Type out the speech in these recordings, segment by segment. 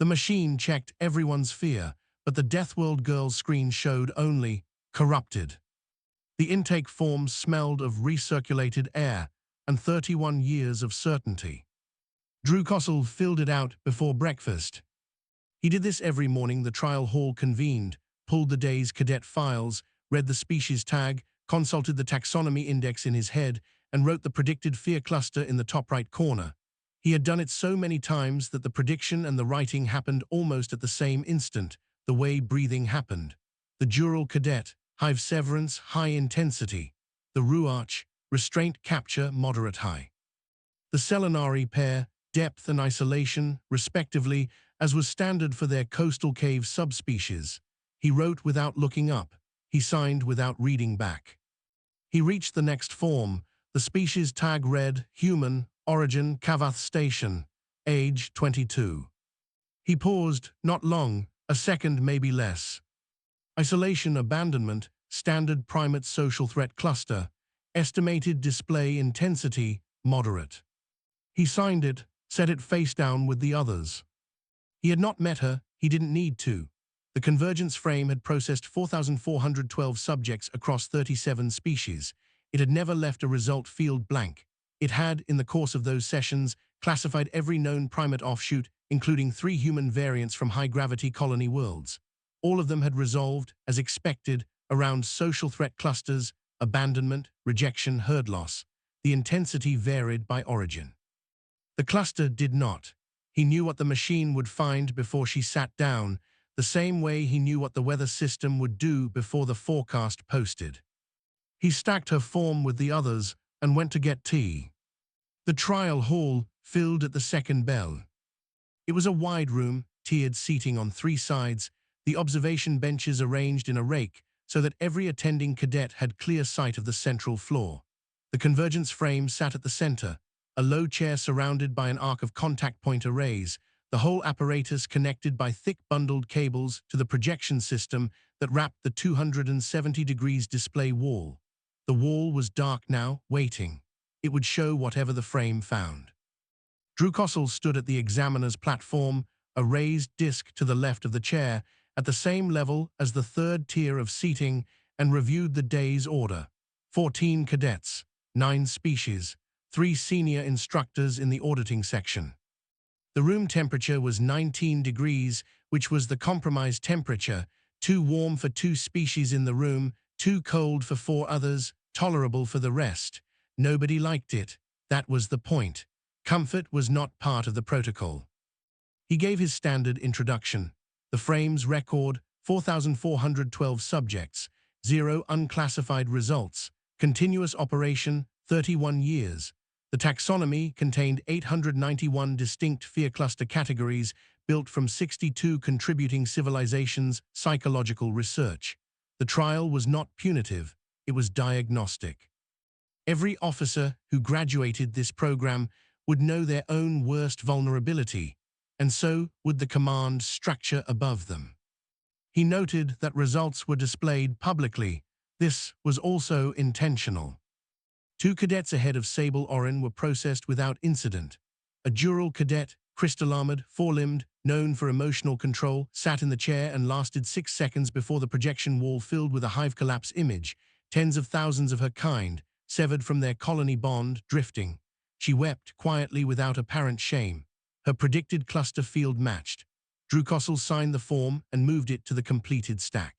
The machine checked everyone's fear, but the Deathworld girl's screen showed only corrupted. The intake form smelled of recirculated air and 31 years of certainty. Drew Kossel filled it out before breakfast. He did this every morning. The trial hall convened, pulled the day's cadet files, read the species tag, consulted the taxonomy index in his head, and wrote the predicted fear cluster in the top right corner. He had done it so many times that the prediction and the writing happened almost at the same instant, the way breathing happened. The dural cadet, hive severance, high intensity. The ruach, restraint capture, moderate high. The selenari pair, depth and isolation, respectively, as was standard for their coastal cave subspecies. He wrote without looking up. He signed without reading back. He reached the next form. The species tag read, human, origin, Kavath station, age 22. He paused, not long, a second maybe less. Isolation abandonment, standard primate social threat cluster, estimated display intensity, moderate. He signed it, set it face down with the others. He had not met her, he didn't need to. The convergence frame had processed 4,412 subjects across 37 species. It had never left a result field blank. It had, in the course of those sessions, classified every known primate offshoot, including 3 human variants from high-gravity colony worlds. All of them had resolved, as expected, around social threat clusters, abandonment, rejection, herd loss. The intensity varied by origin. The cluster did not. He knew what the machine would find before she sat down, the same way he knew what the weather system would do before the forecast posted. He stacked her form with the others and went to get tea. The trial hall filled at the second bell. It was a wide room, tiered seating on 3 sides, the observation benches arranged in a rake so that every attending cadet had clear sight of the central floor. The convergence frame sat at the center, a low chair surrounded by an arc of contact point arrays, the whole apparatus connected by thick bundled cables to the projection system that wrapped the 270 degrees display wall. The wall was dark now, waiting. It would show whatever the frame found. Drew Kossel stood at the examiner's platform, a raised disc to the left of the chair, at the same level as the 3rd tier of seating, and reviewed the day's order. 14 cadets, 9 species, 3 senior instructors in the auditing section. The room temperature was 19 degrees, which was the compromise temperature, too warm for 2 species in the room, too cold for 4 others, tolerable for the rest. Nobody liked it. That was the point. Comfort was not part of the protocol. He gave his standard introduction. The frame's record, 4,412 subjects, 0 unclassified results, continuous operation, 31 years. The taxonomy contained 891 distinct fear cluster categories built from 62 contributing civilizations, psychological research. The trial was not punitive, it was diagnostic. Every officer who graduated this program would know their own worst vulnerability, and so would the command structure above them. He noted that results were displayed publicly. This was also intentional. 2 cadets ahead of Sable Orin were processed without incident. A dural cadet, crystal-armored, 4-limbed, known for emotional control, sat in the chair and lasted 6 seconds before the projection wall filled with a hive collapse image, tens of thousands of her kind, severed from their colony bond, drifting. She wept quietly without apparent shame. Her predicted cluster field matched. Drew Kossel signed the form and moved it to the completed stack.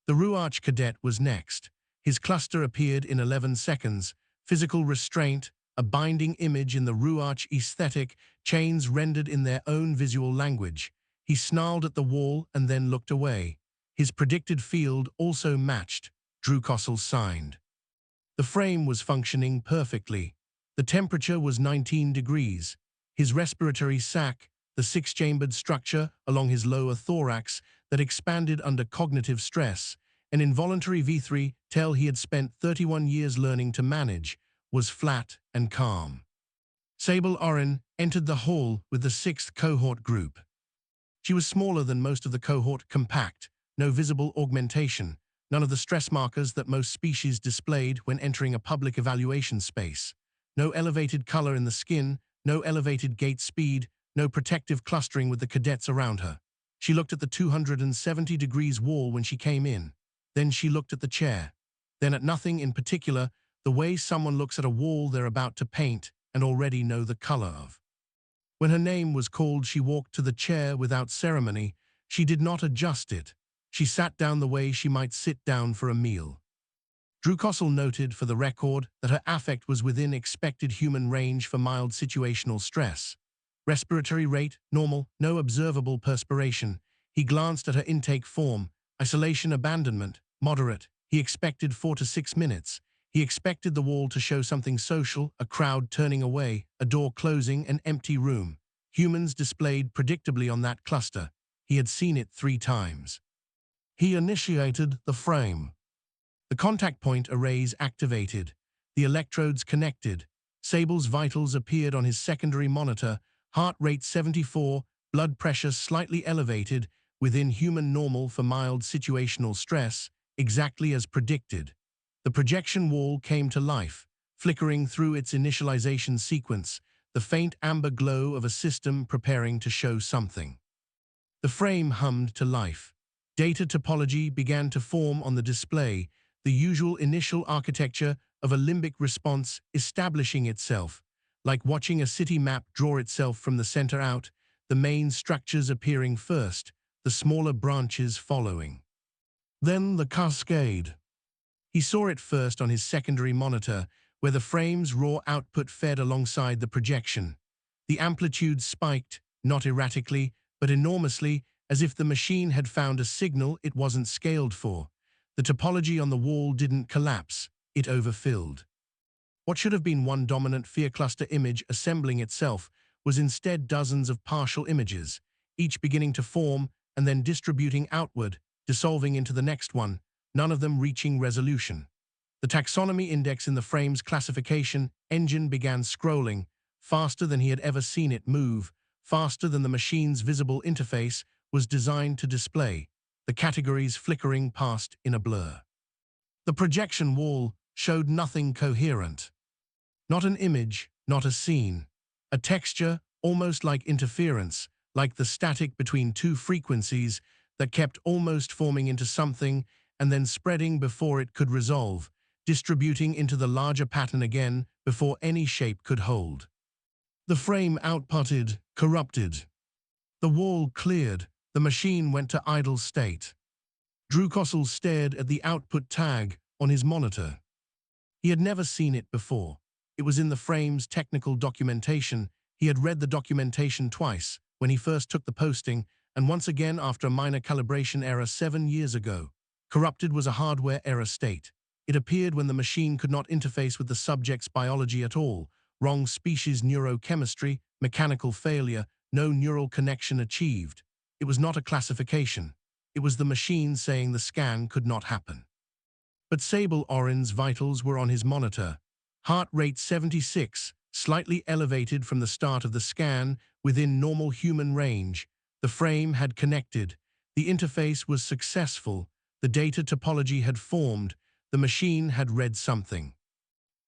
The Ruach cadet was next. His cluster appeared in 11 seconds. Physical restraint, a binding image in the Ruach aesthetic, chains rendered in their own visual language. He snarled at the wall and then looked away. His predicted field also matched. Drew Kossel signed. The frame was functioning perfectly. The temperature was 19 degrees. His respiratory sac, the 6-chambered structure along his lower thorax that expanded under cognitive stress, an involuntary V3 tell he had spent 31 years learning to manage, was flat and calm. Sable Orin entered the hall with the 6th cohort group. She was smaller than most of the cohort, compact, no visible augmentation, none of the stress markers that most species displayed when entering a public evaluation space. No elevated color in the skin, no elevated gait speed, no protective clustering with the cadets around her. She looked at the 270 degrees wall when she came in. Then she looked at the chair. Then at nothing in particular, the way someone looks at a wall they're about to paint and already know the color of. When her name was called, she walked to the chair without ceremony. She did not adjust it. She sat down the way she might sit down for a meal. Drew Kossel noted for the record that her affect was within expected human range for mild situational stress. Respiratory rate, normal, no observable perspiration. He glanced at her intake form. Isolation abandonment, moderate. He expected 4 to 6 minutes. He expected the wall to show something social, a crowd turning away, a door closing, an empty room. Humans displayed predictably on that cluster. He had seen it 3 times. He initiated the frame. The contact point arrays activated. The electrodes connected. Sable's vitals appeared on his secondary monitor, heart rate 74, blood pressure slightly elevated, within human normal for mild situational stress, exactly as predicted. The projection wall came to life, flickering through its initialization sequence, the faint amber glow of a system preparing to show something. The frame hummed to life. Data topology began to form on the display, the usual initial architecture of a limbic response establishing itself, like watching a city map draw itself from the center out, the main structures appearing first, the smaller branches following. Then the cascade. He saw it first on his secondary monitor, where the frame's raw output fed alongside the projection. The amplitude spiked, not erratically, but enormously, as if the machine had found a signal it wasn't scaled for. The topology on the wall didn't collapse, it overfilled. What should have been one dominant fear cluster image assembling itself was instead dozens of partial images, each beginning to form and then distributing outward, dissolving into the next one, none of them reaching resolution. The taxonomy index in the frame's classification engine began scrolling, faster than he had ever seen it move, faster than the machine's visible interface was designed to display, the categories flickering past in a blur. The projection wall showed nothing coherent. Not an image, not a scene. A texture, almost like interference, like the static between 2 frequencies that kept almost forming into something and then spreading before it could resolve, distributing into the larger pattern again before any shape could hold. The frame outputted, corrupted. The wall cleared, the machine went to idle state. Drew Kossel stared at the output tag on his monitor. He had never seen it before. It was in the frame's technical documentation. He had read the documentation twice, when he first took the posting, and once again after a minor calibration error 7 years ago. Corrupted was a hardware error state. It appeared when the machine could not interface with the subject's biology at all. Wrong species neurochemistry, mechanical failure, no neural connection achieved. It was not a classification. It was the machine saying the scan could not happen. But Sable Orin's vitals were on his monitor. Heart rate 76, slightly elevated from the start of the scan, within normal human range. The frame had connected. The interface was successful. The data topology had formed. The machine had read something.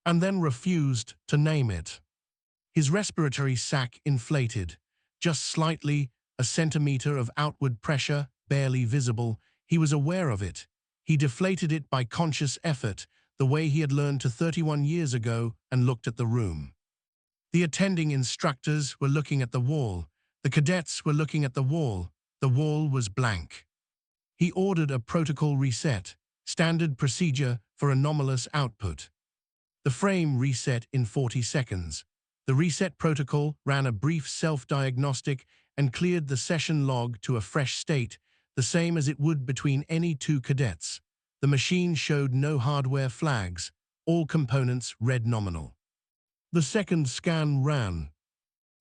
And then refused to name it. His respiratory sac inflated. Just slightly, a centimeter of outward pressure, barely visible. He was aware of it. He deflated it by conscious effort, the way he had learned to 31 years ago, and looked at the room. The attending instructors were looking at the wall. The cadets were looking at the wall. The wall was blank. He ordered a protocol reset, standard procedure for anomalous output. The frame reset in 40 seconds. The reset protocol ran a brief self-diagnostic and cleared the session log to a fresh state, the same as it would between any 2 cadets. The machine showed no hardware flags. All components read nominal. The second scan ran.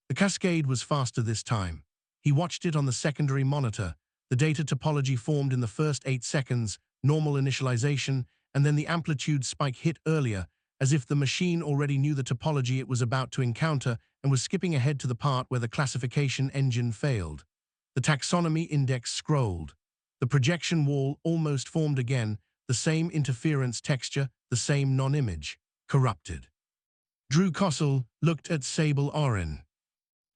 The cascade was faster this time. He watched it on the secondary monitor. The data topology formed in the first 8 seconds, normal initialization, and then the amplitude spike hit earlier, as if the machine already knew the topology it was about to encounter and was skipping ahead to the part where the classification engine failed. The taxonomy index scrolled. The projection wall almost formed again, the same interference texture, the same non-image, corrupted. Drew Kossel looked at Sable Orin.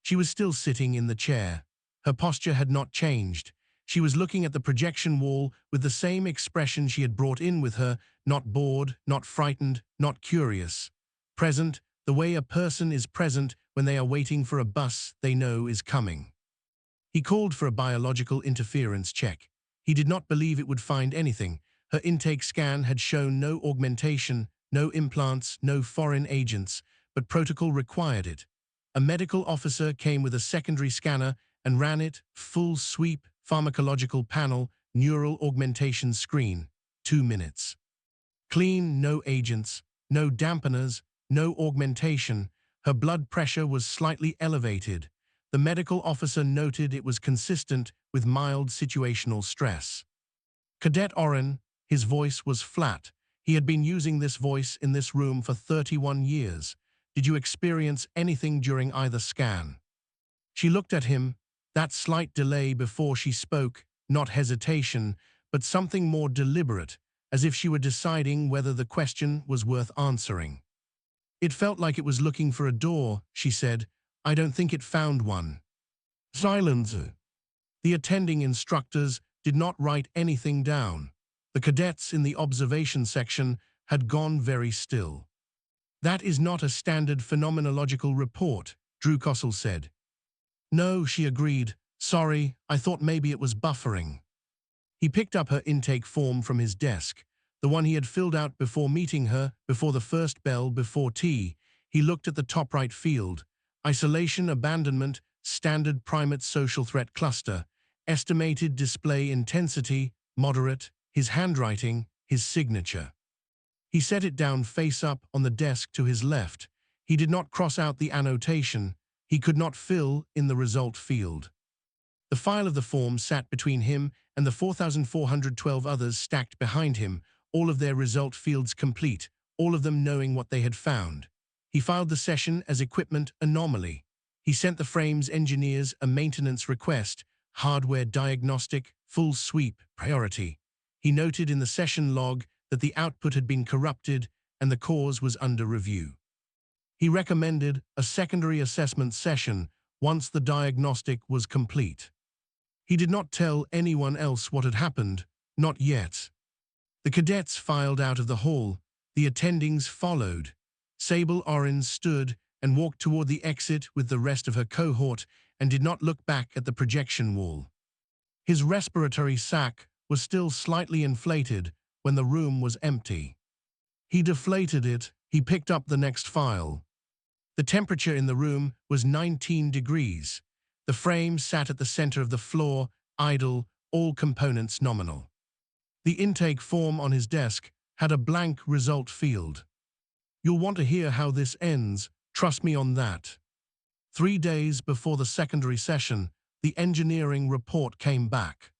She was still sitting in the chair. Her posture had not changed. She was looking at the projection wall with the same expression she had brought in with her, not bored, not frightened, not curious. Present, the way a person is present when they are waiting for a bus they know is coming. He called for a biological interference check. He did not believe it would find anything. Her intake scan had shown no augmentation, no implants, no foreign agents, but protocol required it. A medical officer came with a secondary scanner and ran it, full sweep, pharmacological panel, neural augmentation screen, 2 minutes. Clean, no agents, no dampeners, no augmentation. Her blood pressure was slightly elevated. The medical officer noted it was consistent with mild situational stress. Cadet Oren, his voice was flat. He had been using this voice in this room for 31 years. Did you experience anything during either scan? She looked at him, that slight delay before she spoke, not hesitation, but something more deliberate, as if she were deciding whether the question was worth answering. It felt like it was looking for a door, she said. I don't think it found one. Silence. The attending instructors did not write anything down. The cadets in the observation section had gone very still. That is not a standard phenomenological report, Drew Kossel said. No, she agreed. Sorry, I thought maybe it was buffering. He picked up her intake form from his desk, the one he had filled out before meeting her, before the first bell, before tea. He looked at the top right field. Isolation, abandonment, standard primate social threat cluster, estimated display intensity, moderate, his handwriting, his signature. He set it down face up on the desk to his left. He did not cross out the annotation. He could not fill in the result field. The file of the form sat between him and the 4,412 others stacked behind him, all of their result fields complete, all of them knowing what they had found. He filed the session as equipment anomaly. He sent the frame's engineers a maintenance request, hardware diagnostic, full sweep, priority. He noted in the session log that the output had been corrupted and the cause was under review. He recommended a secondary assessment session once the diagnostic was complete. He did not tell anyone else what had happened, not yet. The cadets filed out of the hall. The attendings followed. Sable Oren stood and walked toward the exit with the rest of her cohort and did not look back at the projection wall. His respiratory sac was still slightly inflated when the room was empty. He deflated it. He picked up the next file. The temperature in the room was 19 degrees. The frame sat at the center of the floor, idle, all components nominal. The intake form on his desk had a blank result field. You'll want to hear how this ends, trust me on that. 3 days before the secondary session, the engineering report came back.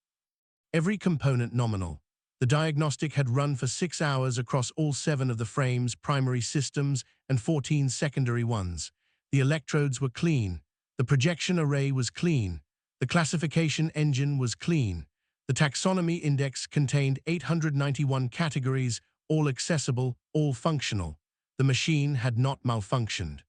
Every component nominal. The diagnostic had run for 6 hours across all 7 of the frame's primary systems and 14 secondary ones. The electrodes were clean. The projection array was clean. The classification engine was clean. The taxonomy index contained 891 categories, all accessible, all functional. The machine had not malfunctioned.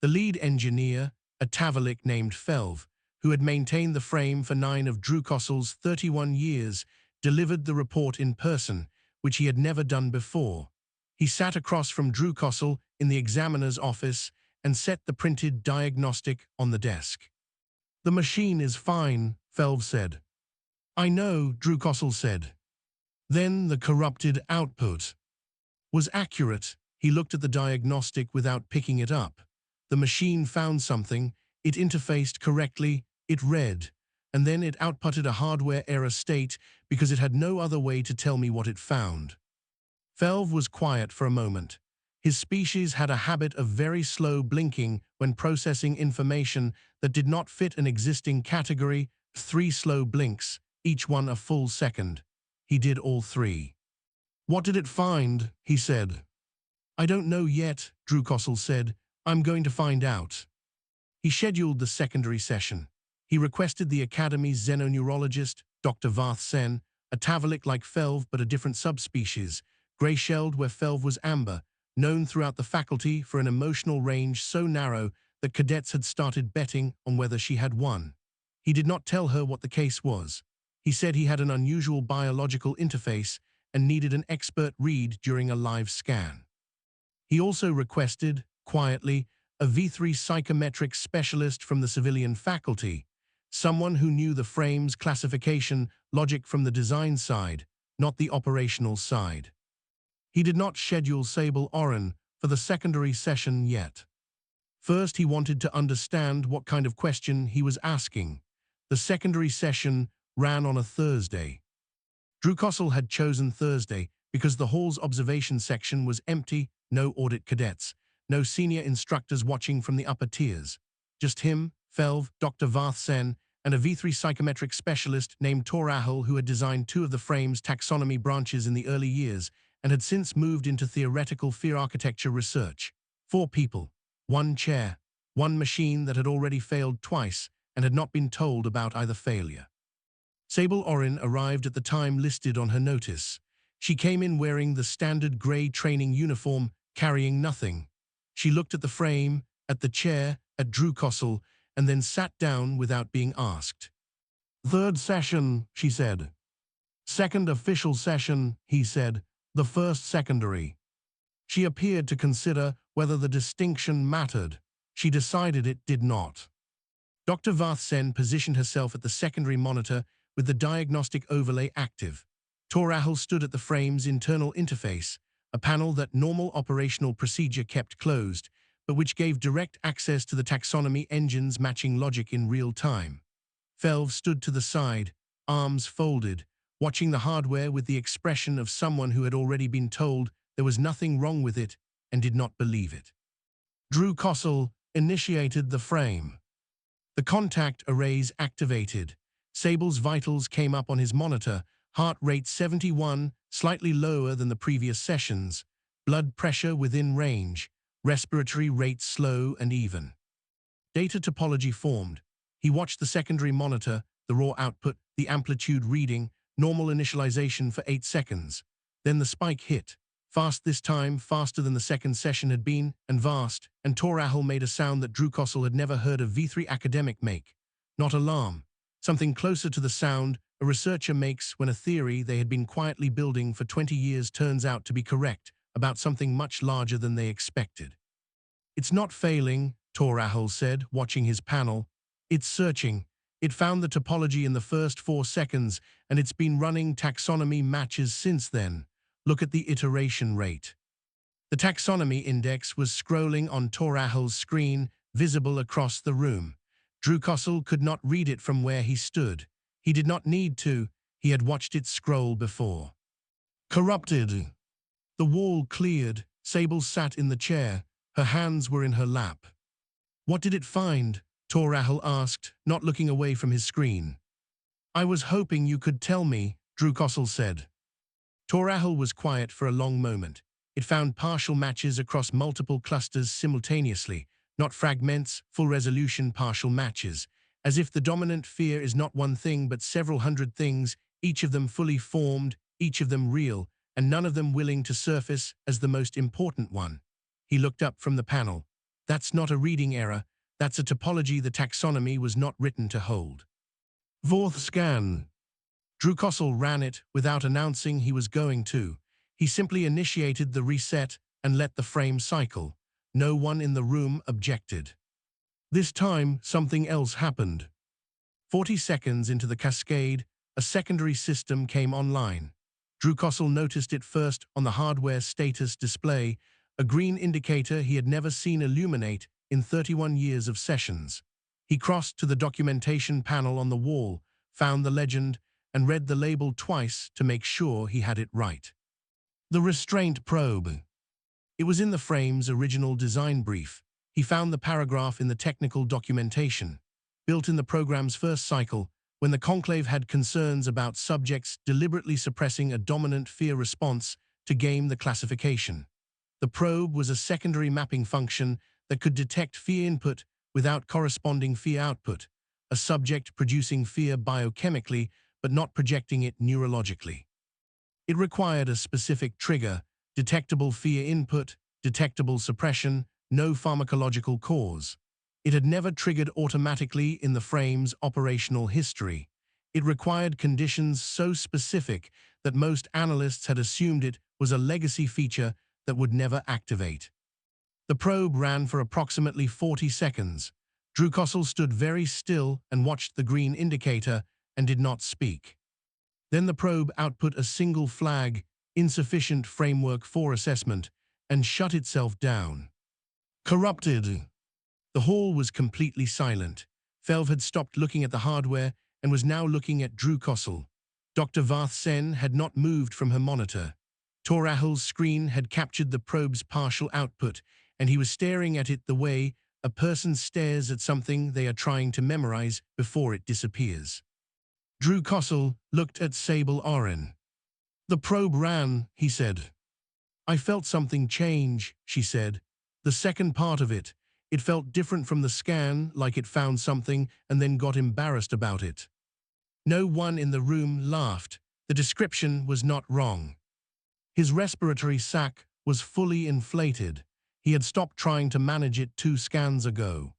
The lead engineer, a Tavalic named Felv, who had maintained the frame for 9 of Drew Kossel's 31 years, delivered the report in person, which he had never done before. He sat across from Drew Kossel in the examiner's office and set the printed diagnostic on the desk. The machine is fine, Felv said. I know, Drew Kossel said. Then the corrupted output was accurate. He looked at the diagnostic without picking it up. The machine found something, it interfaced correctly, it read, and then it outputted a hardware error state because it had no other way to tell me what it found. Felv was quiet for a moment. His species had a habit of very slow blinking when processing information that did not fit an existing category, 3 slow blinks, each one a full second. He did all 3. What did it find? He said. I don't know yet, Drew Kossel said. I'm going to find out. He scheduled the secondary session. He requested the Academy's xenoneurologist, Dr. Varth Sen, a Tavalic like Felv but a different subspecies, gray-shelled where Felv was amber, known throughout the faculty for an emotional range so narrow that cadets had started betting on whether she had won. He did not tell her what the case was. He said he had an unusual biological interface and needed an expert read during a live scan. He also requested, quietly, a V3 psychometric specialist from the civilian faculty, someone who knew the frame's classification logic from the design side, not the operational side. He did not schedule Sable Oren for the secondary session yet. First, he wanted to understand what kind of question he was asking. The secondary session ran on a Thursday. Drew Kossel had chosen Thursday because the hall's observation section was empty, no audit cadets, no senior instructors watching from the upper tiers. Just him, Felv, Dr. Varth Sen, and a V3 psychometric specialist named Tor Ahel who had designed two of the frame's taxonomy branches in the early years and had since moved into theoretical fear architecture research. 4 people, 1 chair, 1 machine that had already failed twice and had not been told about either failure. Sable Oren arrived at the time listed on her notice. She came in wearing the standard grey training uniform, carrying nothing. She looked at the frame, at the chair, at Drew Kossel, and then sat down without being asked. "Third session," she said. "Second official session," he said. "The first secondary." She appeared to consider whether the distinction mattered. She decided it did not. Dr. Varth Sen positioned herself at the secondary monitor with the diagnostic overlay active. Tor Ahel stood at the frame's internal interface, a panel that normal operational procedure kept closed, but which gave direct access to the taxonomy engine's matching logic in real time. Felv stood to the side, arms folded, watching the hardware with the expression of someone who had already been told there was nothing wrong with it and did not believe it. Drew Kossel initiated the frame. The contact arrays activated. Sable's vitals came up on his monitor, heart rate 71, slightly lower than the previous sessions, blood pressure within range, respiratory rate slow and even. Data topology formed. He watched the secondary monitor, the raw output, the amplitude reading, normal initialization for 8 seconds. Then the spike hit. Fast this time, faster than the second session had been, and vast, and Tor Ahel made a sound that Drew Kossel had never heard a V3 academic make. Not alarm. Something closer to the sound a researcher makes when a theory they had been quietly building for 20 years turns out to be correct about something much larger than they expected. "It's not failing," Tor Ahel said, watching his panel. "It's searching. It found the topology in the first 4 seconds, and it's been running taxonomy matches since then. Look at the iteration rate." The taxonomy index was scrolling on Tor Ahel's screen, visible across the room. Drew Kossel could not read it from where he stood. He did not need to. He had watched it scroll before. "Corrupted." The wall cleared. Sable sat in the chair. Her hands were in her lap. "What did it find?" Tor Ahel asked, not looking away from his screen. "I was hoping you could tell me," Drew Kossel said. Tor Ahel was quiet for a long moment. It found partial matches across multiple clusters simultaneously, not fragments, full-resolution partial matches, as if the dominant fear is not one thing but several hundred things, each of them fully formed, each of them real, and none of them willing to surface as the most important one. He looked up from the panel. "That's not a reading error. That's a topology the taxonomy was not written to hold." "Vorth scan." Drew Kossel ran it without announcing he was going to. He simply initiated the reset and let the frame cycle. No one in the room objected. This time, something else happened. 40 seconds into the cascade, a secondary system came online. Drew Kossel noticed it first on the hardware status display, a green indicator he had never seen illuminate in 31 years of sessions. He crossed to the documentation panel on the wall, found the legend, and read the label twice to make sure he had it right. The restraint probe. It was in the frame's original design brief. He found the paragraph in the technical documentation. Built in the program's first cycle, when the conclave had concerns about subjects deliberately suppressing a dominant fear response to game the classification. The probe was a secondary mapping function that could detect fear input without corresponding fear output, a subject producing fear biochemically but not projecting it neurologically. It required a specific trigger, detectable fear input, detectable suppression, no pharmacological cause. It had never triggered automatically in the frame's operational history. It required conditions so specific that most analysts had assumed it was a legacy feature that would never activate. The probe ran for approximately 40 seconds. Drew Kossel stood very still and watched the green indicator and did not speak. Then the probe output a single flag, insufficient framework for assessment, and shut itself down. Corrupted. The hall was completely silent. Felv had stopped looking at the hardware and was now looking at Drew Kossel. Dr. Varth Sen had not moved from her monitor. Tor Ahel's screen had captured the probe's partial output, and he was staring at it the way a person stares at something they are trying to memorize before it disappears. Drew Kossel looked at Sable Oren. "The probe ran," he said. "I felt something change," she said. "The second part of it. It felt different from the scan, like it found something and then got embarrassed about it." No one in the room laughed. The description was not wrong. His respiratory sac was fully inflated. He had stopped trying to manage it 2 scans ago.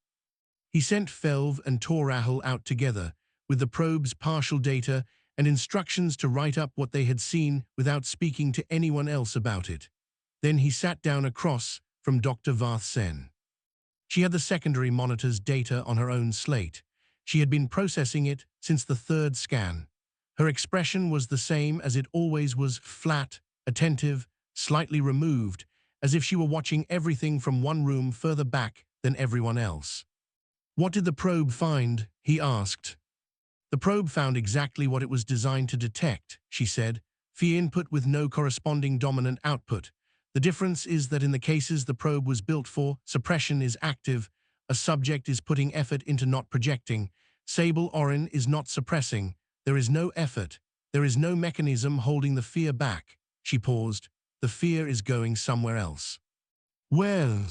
He sent Felv and Tor Ahel out together, with the probe's partial data and instructions to write up what they had seen without speaking to anyone else about it. Then he sat down across from Dr. Varth Sen. She had the secondary monitor's data on her own slate. She had been processing it since the 3rd scan. Her expression was the same as it always was: flat, attentive, slightly removed, as if she were watching everything from one room further back than everyone else. "What did the probe find?" he asked. "The probe found exactly what it was designed to detect," she said. "Fear input with no corresponding dominant output. The difference is that in the cases the probe was built for, suppression is active. A subject is putting effort into not projecting. Sable Oren is not suppressing. There is no effort. There is no mechanism holding the fear back." She paused. "The fear is going somewhere else." "Where?"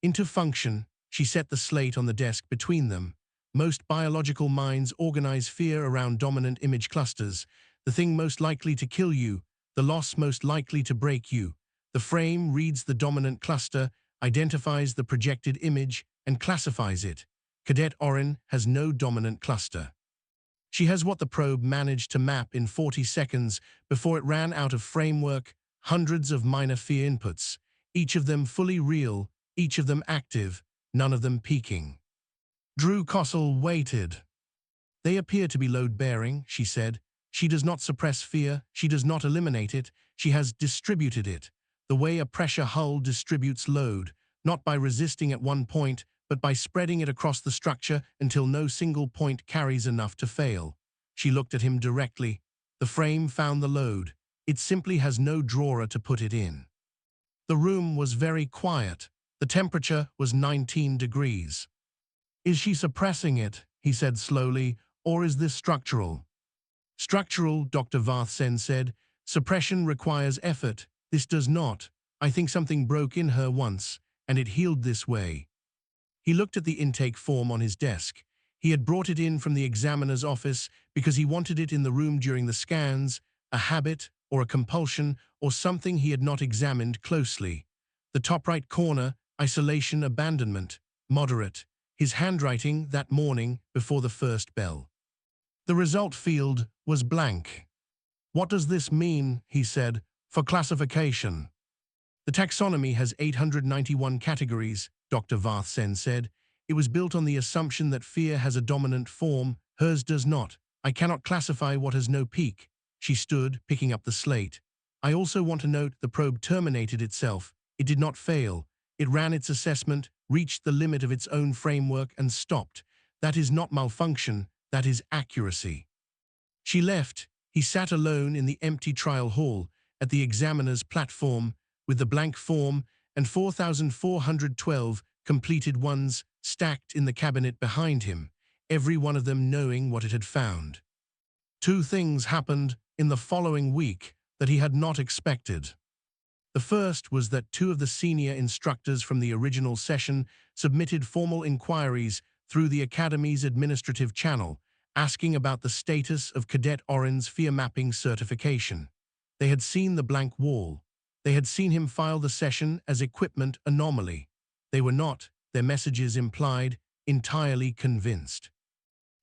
"Into function." She set the slate on the desk between them. "Most biological minds organize fear around dominant image clusters. The thing most likely to kill you, the loss most likely to break you. The frame reads the dominant cluster, identifies the projected image, and classifies it. Cadet Oren has no dominant cluster. She has what the probe managed to map in 40 seconds before it ran out of framework, hundreds of minor fear inputs, each of them fully real, each of them active, none of them peaking." Drew Kossel waited. "They appear to be load-bearing," she said. "She does not suppress fear, she does not eliminate it, she has distributed it, the way a pressure hull distributes load, not by resisting at one point, but by spreading it across the structure until no single point carries enough to fail." She looked at him directly. "The frame found the load. It simply has no drawer to put it in." The room was very quiet. The temperature was 19 degrees. "Is she suppressing it?" he said slowly, "or is this structural?" "Structural," Dr. Varth Sen said. "Suppression requires effort. This does not. I think something broke in her once, and it healed this way." He looked at the intake form on his desk. He had brought it in from the examiner's office because he wanted it in the room during the scans, a habit or a compulsion or something he had not examined closely. The top right corner, isolation abandonment, moderate. His handwriting that morning before the first bell. The result field was blank. "What does this mean?" he said. "For classification." "The taxonomy has 891 categories," Dr. Varth Sen said. "It was built on the assumption that fear has a dominant form, hers does not. I cannot classify what has no peak." She stood, picking up the slate. "I also want to note the probe terminated itself. It did not fail. It ran its assessment, reached the limit of its own framework, and stopped. That is not malfunction, that is accuracy." She left. He sat alone in the empty trial hall, at the examiner's platform, with the blank form and 4,412 completed ones stacked in the cabinet behind him, every one of them knowing what it had found. 2 things happened in the following week that he had not expected. The first was that 2 of the senior instructors from the original session submitted formal inquiries through the Academy's administrative channel, asking about the status of Cadet Oren's fear mapping certification. They had seen the blank wall. They had seen him file the session as equipment anomaly. They were not, their messages implied, entirely convinced.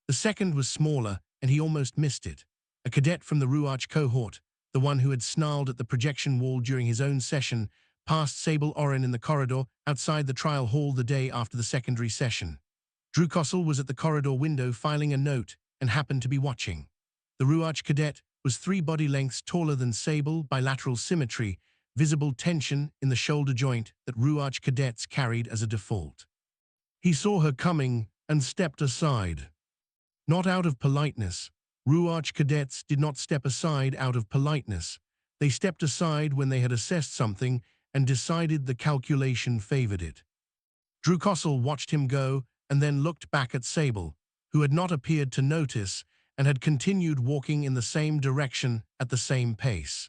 The second was smaller, and he almost missed it. A cadet from the Ruach cohort, the one who had snarled at the projection wall during his own session, passed Sable Oren in the corridor outside the trial hall the day after the secondary session. Drew Kossel was at the corridor window filing a note and happened to be watching. The Ruach cadet was 3 body lengths taller than Sable, bilateral symmetry, visible tension in the shoulder joint that Ruach cadets carried as a default. He saw her coming and stepped aside. Not out of politeness. Ruach cadets did not step aside out of politeness. They stepped aside when they had assessed something and decided the calculation favored it. Drew Kossel watched him go and then looked back at Sable, who had not appeared to notice and had continued walking in the same direction at the same pace.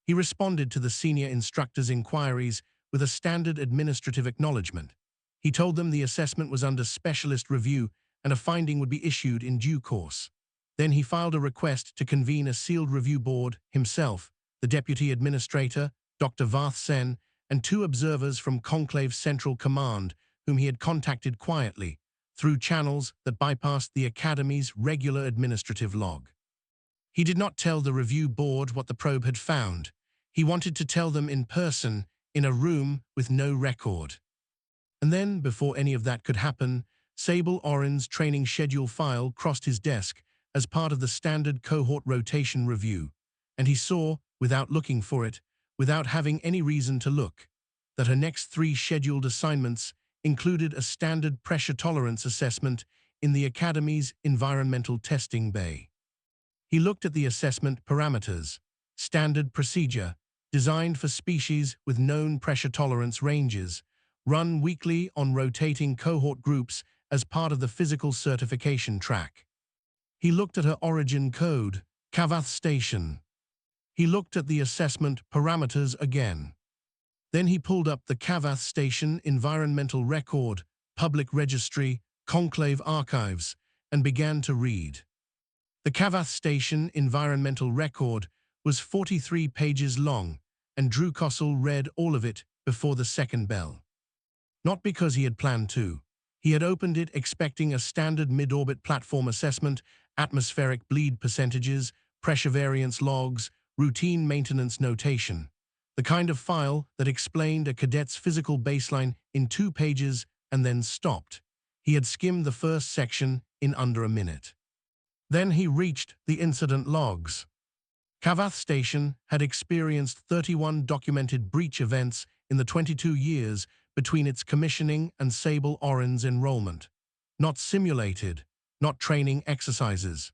He responded to the senior instructor's inquiries with a standard administrative acknowledgement. He told them the assessment was under specialist review and a finding would be issued in due course. Then he filed a request to convene a sealed review board himself, the deputy administrator, Dr. Varth Sen, and 2 observers from Conclave's Central Command, whom he had contacted quietly, through channels that bypassed the Academy's regular administrative log. He did not tell the review board what the probe had found. He wanted to tell them in person, in a room with no record. And then, before any of that could happen, Sable Oren's training schedule file crossed his desk as part of the standard cohort rotation review, and he saw, without looking for it, without having any reason to look, that her next 3 scheduled assignments included a standard pressure tolerance assessment in the Academy's environmental testing bay. He looked at the assessment parameters, standard procedure, designed for species with known pressure tolerance ranges, run weekly on rotating cohort groups as part of the physical certification track. He looked at her origin code, Kavath Station. He looked at the assessment parameters again. Then he pulled up the Kavath Station Environmental Record, Public Registry, Conclave Archives, and began to read. The Kavath Station Environmental Record was 43 pages long, and Drew Kossel read all of it before the second bell. Not because he had planned to. He had opened it expecting a standard mid-orbit platform assessment, atmospheric bleed percentages, pressure variance logs, routine maintenance notation. The kind of file that explained a cadet's physical baseline in 2 pages and then stopped. He had skimmed the first section in under a minute. Then he reached the incident logs. Kavath Station had experienced 31 documented breach events in the 22 years between its commissioning and Sable Oren's enrollment. Not simulated, not training exercises.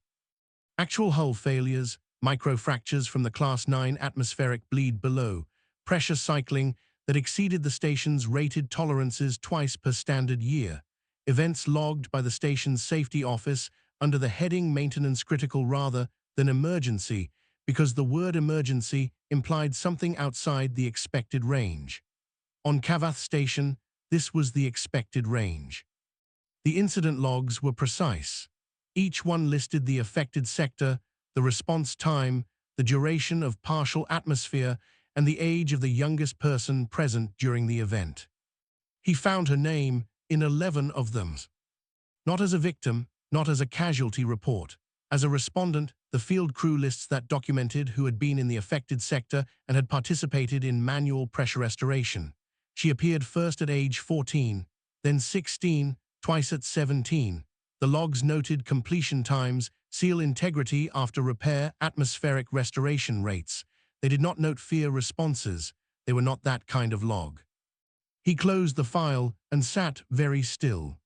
Actual hull failures, microfractures from the Class 9 atmospheric bleed below, pressure cycling that exceeded the station's rated tolerances twice per standard year, events logged by the station's safety office under the heading maintenance critical rather than emergency, because the word emergency implied something outside the expected range. On Kavath Station, this was the expected range. The incident logs were precise. Each one listed the affected sector, the response time, the duration of partial atmosphere, and the age of the youngest person present during the event. He found her name in 11 of them. Not as a victim, not as a casualty report. As a respondent, the field crew lists that documented who had been in the affected sector and had participated in manual pressure restoration. She appeared first at age 14, then 16, twice at 17. The logs noted completion times, seal integrity after repair, atmospheric restoration rates. They did not note fear responses. They were not that kind of log. He closed the file and sat very still.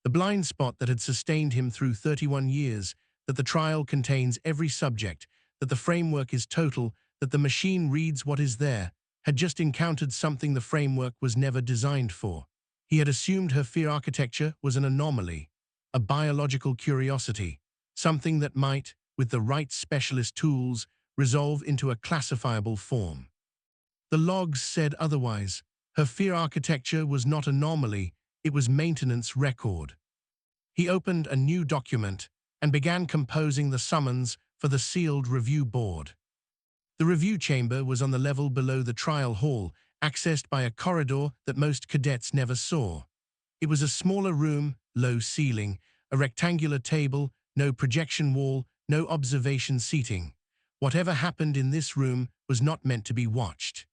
The blind spot that had sustained him through 31 years, that the trial contains every subject, that the framework is total, that the machine reads what is there, had just encountered something the framework was never designed for. He had assumed her fear architecture was an anomaly, a biological curiosity, something that might, with the right specialist tools, resolve into a classifiable form. The logs said otherwise. Her fear architecture was not anomaly, it was maintenance record. He opened a new document and began composing the summons for the sealed review board. The review chamber was on the level below the trial hall, accessed by a corridor that most cadets never saw. It was a smaller room low ceiling, a rectangular table, no projection wall, no observation seating. Whatever happened in this room was not meant to be watched.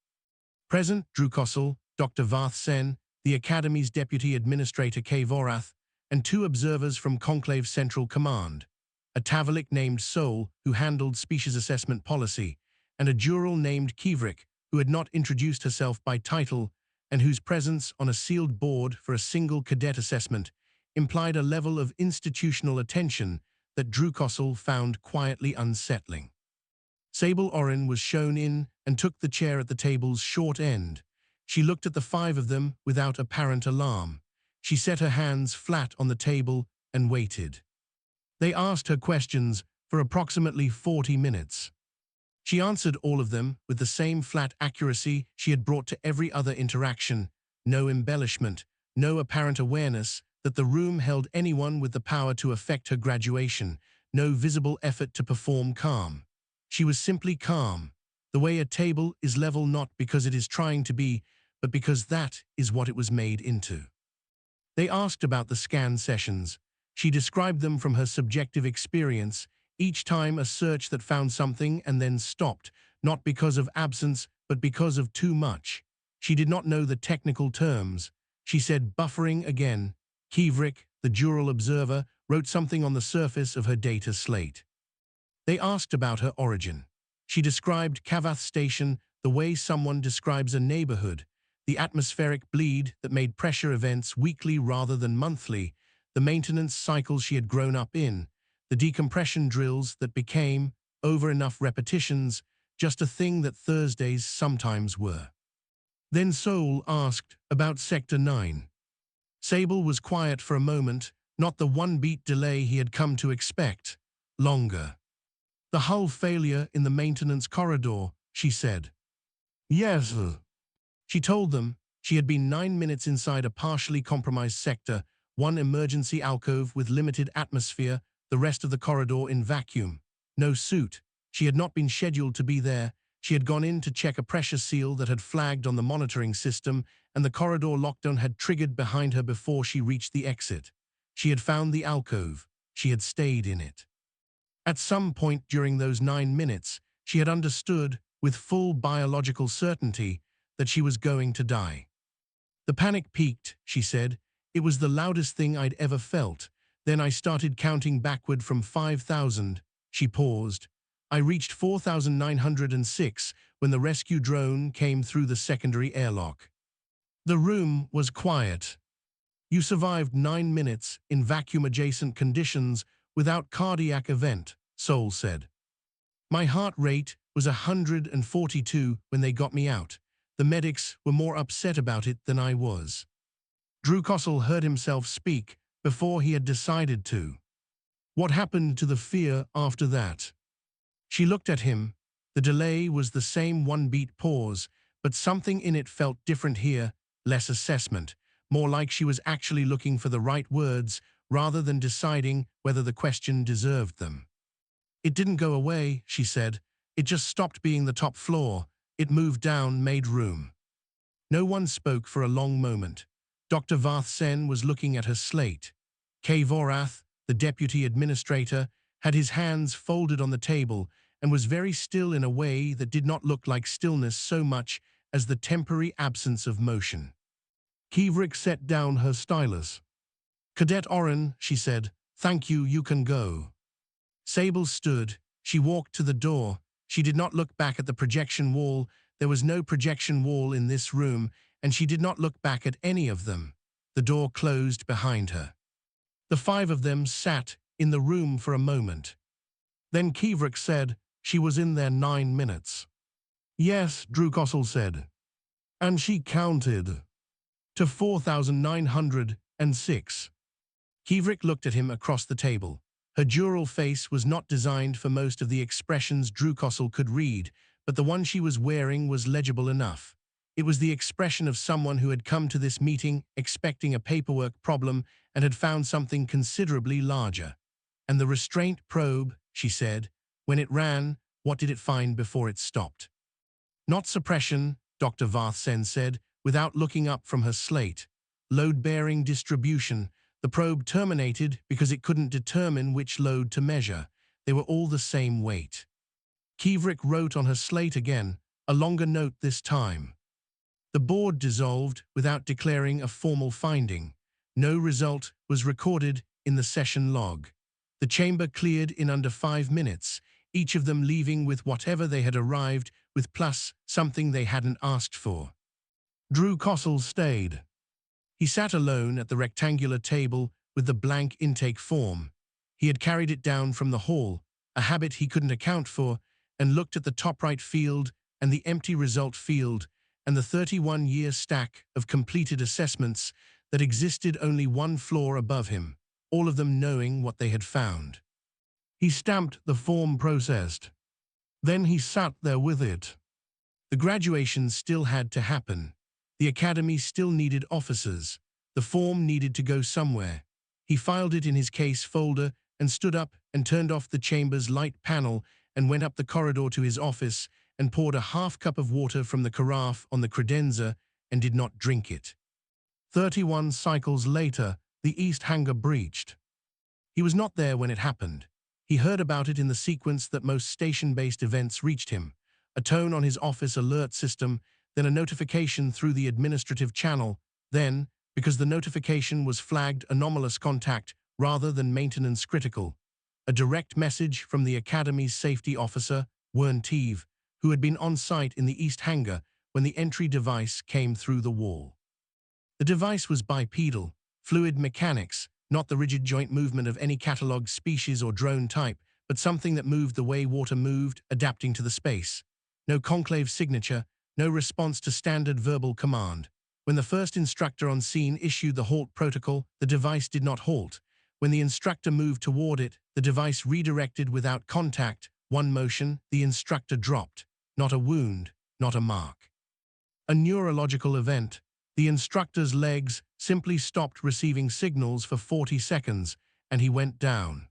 Present, Drew Kossel, Dr. Varth Sen, the Academy's Deputy Administrator K. Vorath, and two observers from Conclave Central Command, a Tavalik named Sol, who handled species assessment policy, and a Jural named Kivrik, who had not introduced herself by title and whose presence on a sealed board for a single cadet assessment implied a level of institutional attention that Drew Kossel found quietly unsettling. Sable Oren was shown in and took the chair at the table's short end. She looked at the five of them without apparent alarm. She set her hands flat on the table and waited. They asked her questions for approximately 40 minutes. She answered all of them with the same flat accuracy she had brought to every other interaction, no embellishment, no apparent awareness that the room held anyone with the power to affect her graduation, no visible effort to perform calm. She was simply calm, the way a table is level not because it is trying to be, but because that is what it was made into. They asked about the scan sessions. She described them from her subjective experience, each time a search that found something and then stopped, not because of absence, but because of too much. She did not know the technical terms. She said buffering again. Kivrik, the Jural observer, wrote something on the surface of her data slate. They asked about her origin. She described Kavath Station the way someone describes a neighborhood, the atmospheric bleed that made pressure events weekly rather than monthly, the maintenance cycles she had grown up in, the decompression drills that became, over enough repetitions, just a thing that Thursdays sometimes were. Then Sol asked about Sector 9. Sable was quiet for a moment, not the one-beat delay he had come to expect, longer. The hull failure in the maintenance corridor, she said. Yes. She told them she had been 9 minutes inside a partially compromised sector, one emergency alcove with limited atmosphere, the rest of the corridor in vacuum. No suit. She had not been scheduled to be there. She had gone in to check a pressure seal that had flagged on the monitoring system, and the corridor lockdown had triggered behind her before she reached the exit. She had found the alcove. She had stayed in it. At some point during those 9 minutes, she had understood, with full biological certainty, that she was going to die. The panic peaked, she said. It was the loudest thing I'd ever felt. Then I started counting backward from 5,000. She paused. I reached 4,906 when the rescue drone came through the secondary airlock. The room was quiet. You survived 9 minutes in vacuum-adjacent conditions without cardiac event, Sol said. My heart rate was 142 when they got me out. The medics were more upset about it than I was. Drew Kossel heard himself speak before he had decided to. What happened to the fear after that? She looked at him. The delay was the same one-beat pause, but something in it felt different here, less assessment, more like she was actually looking for the right words rather than deciding whether the question deserved them. It didn't go away, she said. It just stopped being the top floor. It moved down, made room. No one spoke for a long moment. Dr. Varth Sen was looking at her slate. K. Vorath, the deputy administrator, had his hands folded on the table and was very still in a way that did not look like stillness so much as the temporary absence of motion. Kivrik set down her stylus. Cadet Oren, she said, thank you, you can go. Sable stood. She walked to the door. She did not look back at the projection wall. There was no projection wall in this room, and she did not look back at any of them. The door closed behind her. The five of them sat in the room for a moment. Then Kivrik said she was in there 9 minutes. Yes, Drew Kossel said. And she counted to 4,906. Kivrik looked at him across the table. Her Jural face was not designed for most of the expressions Drew Kossel could read, but the one she was wearing was legible enough. It was the expression of someone who had come to this meeting expecting a paperwork problem and had found something considerably larger. And the restraint probe, she said, when it ran, what did it find before it stopped? Not suppression, Dr. Varth Sen said, without looking up from her slate. Load-bearing distribution, The probe terminated because it couldn't determine which load to measure. They were all the same weight. Kivrik wrote on her slate again, a longer note this time. The board dissolved without declaring a formal finding. No result was recorded in the session log. The chamber cleared in under 5 minutes, each of them leaving with whatever they had arrived with plus something they hadn't asked for. Drew Kossel stayed. He sat alone at the rectangular table with the blank intake form. He had carried it down from the hall, a habit he couldn't account for, and looked at the top right field and the empty result field and the 31-year stack of completed assessments that existed only one floor above him, all of them knowing what they had found. He stamped the form processed. Then he sat there with it. The graduation still had to happen. The academy still needed officers. The form needed to go somewhere. He filed it in his case folder and stood up and turned off the chamber's light panel and went up the corridor to his office and poured a half cup of water from the carafe on the credenza and did not drink it. 31 cycles later, the east hangar breached. He was not there when it happened. He heard about it in the sequence that most station-based events reached him. A tone on his office alert system, then a notification through the administrative channel, then, because the notification was flagged anomalous contact rather than maintenance critical, a direct message from the Academy's safety officer, Wern Teeve, who had been on site in the east hangar when the entry device came through the wall. The device was bipedal, fluid mechanics, not the rigid joint movement of any cataloged species or drone type, but something that moved the way water moved, adapting to the space. No conclave signature, no response to standard verbal command. When the first instructor on scene issued the halt protocol, the device did not halt. When the instructor moved toward it, the device redirected without contact. One motion, the instructor dropped. Not a wound, not a mark. A neurological event. The instructor's legs simply stopped receiving signals for 40 seconds, and he went down.